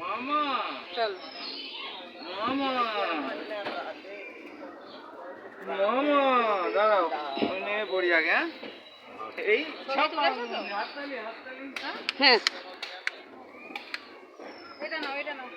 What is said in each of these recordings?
মামা চল মামা মামা দাঁড়াও আমি নেমে পড়ি আগে। এই হ্যাঁ এটা নাও এটা নাও।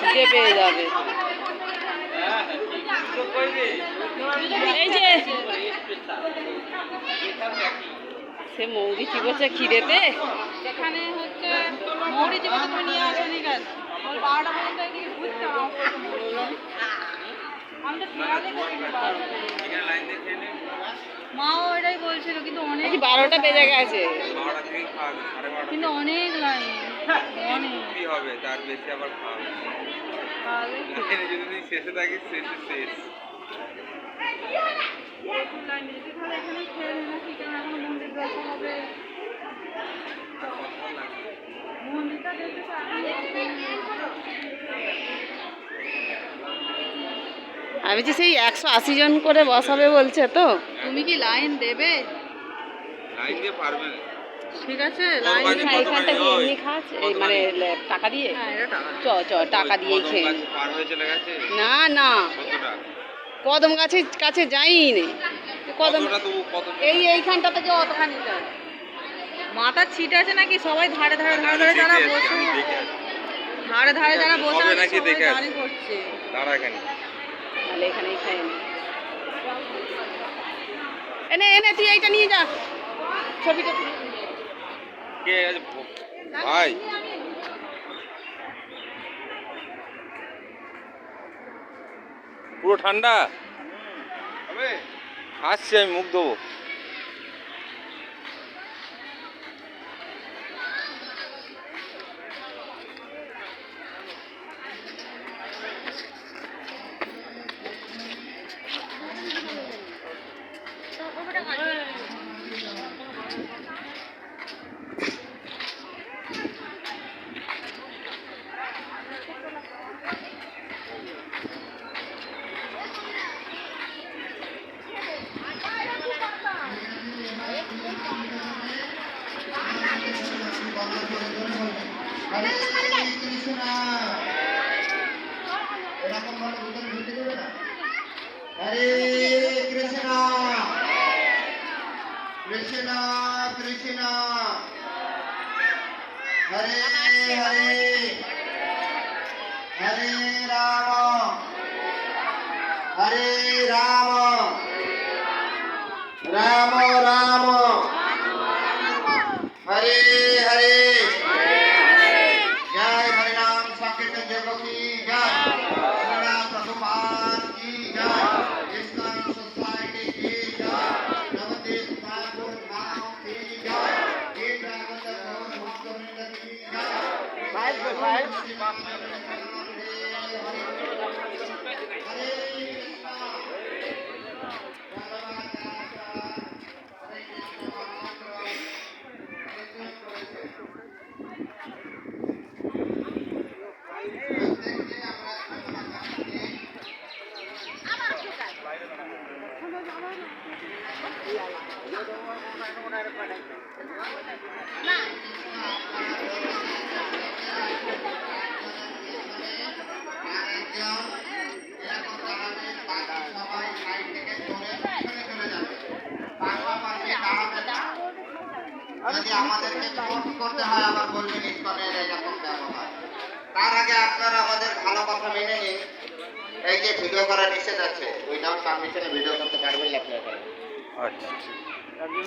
খিদে পেয়ে যাবে। এই যে সে মৌরি চিবছে খিদেতে। এখানে হচ্ছে মৌরি চিবছে তুমি নিয়ে আসো নি কেন? 12টা পর্যন্ত কি বুঝতে মাও এটাই বলছিল কিন্তু অনেক 12টা বেজে গেছে কিন্তু অনেক লাইন অনেক হবে তার বেশি আবার খাওয়া যদি শেষে থাকি শেষে শেষ লাইন দিতে তাহলে এখানেই খেয়ে নেই নাকি কারণ এখন মন্দির দর্শন হবে। মন্দিরটা দেখতে তো আমি যে সেই 180 জন করে বসাবে বলছে তো তুমি কি লাইন দেবে? লাইন দিয়ে পারবে না। ঠিক আছে লাইন এইখানটা কি এমনি খাস এই মানে টাকা দিয়ে? হ্যাঁ এটা টাকা। চ টাকা দিয়ে খেয়ে পার হয়ে চলে গেছে। না না কদম গাছের কাছে যাইনি নে কদম এইখানটা থেকে অতখানি যায়। মাথার ছিট আছে নাকি সবাই ধারে ধারে ধারে ধারে যারা বসে ধারে ধারে যারা বসে আছে সবাই দাঁড়িয়ে করছে। দাঁড়া এখানে তাহলে এখানেই খাই এনে এনে তুই এইটা নিয়ে যা ছবিটা কে ভাই পুরো ঠান্ডা হবে আসছি আমি মুখ দেবো। হরে কৃষ্ণ এরকম ভাবে ভিতরে ঢুকে দেবে না। হরে কৃষ্ণ কৃষ্ণ কৃষ্ণ হরে হরে হরে রাম হরে রাম রাম রাম हरे हरे जय हरि नाम संकीर्तन जय की जय श्रीला प्रभुपाद की जय इस्कॉन सोसाइटी की जय नवदीप ठाकुर महाराज की जय एक रावण भक्त वृंद की जय भाई भाई हरे যদি আমাদেরকে পোস্ট করতে হয় আবার বলবেন ইসকনের এরকম ব্যবহার। তার আগে আপনারা আমাদের ভালো কথা মেনে নিন, এই যে ভিডিও করা নিষেধ আছে উইদাউট পারমিশনে ভিডিও করতে পারবেন না আপনারা। আচ্ছা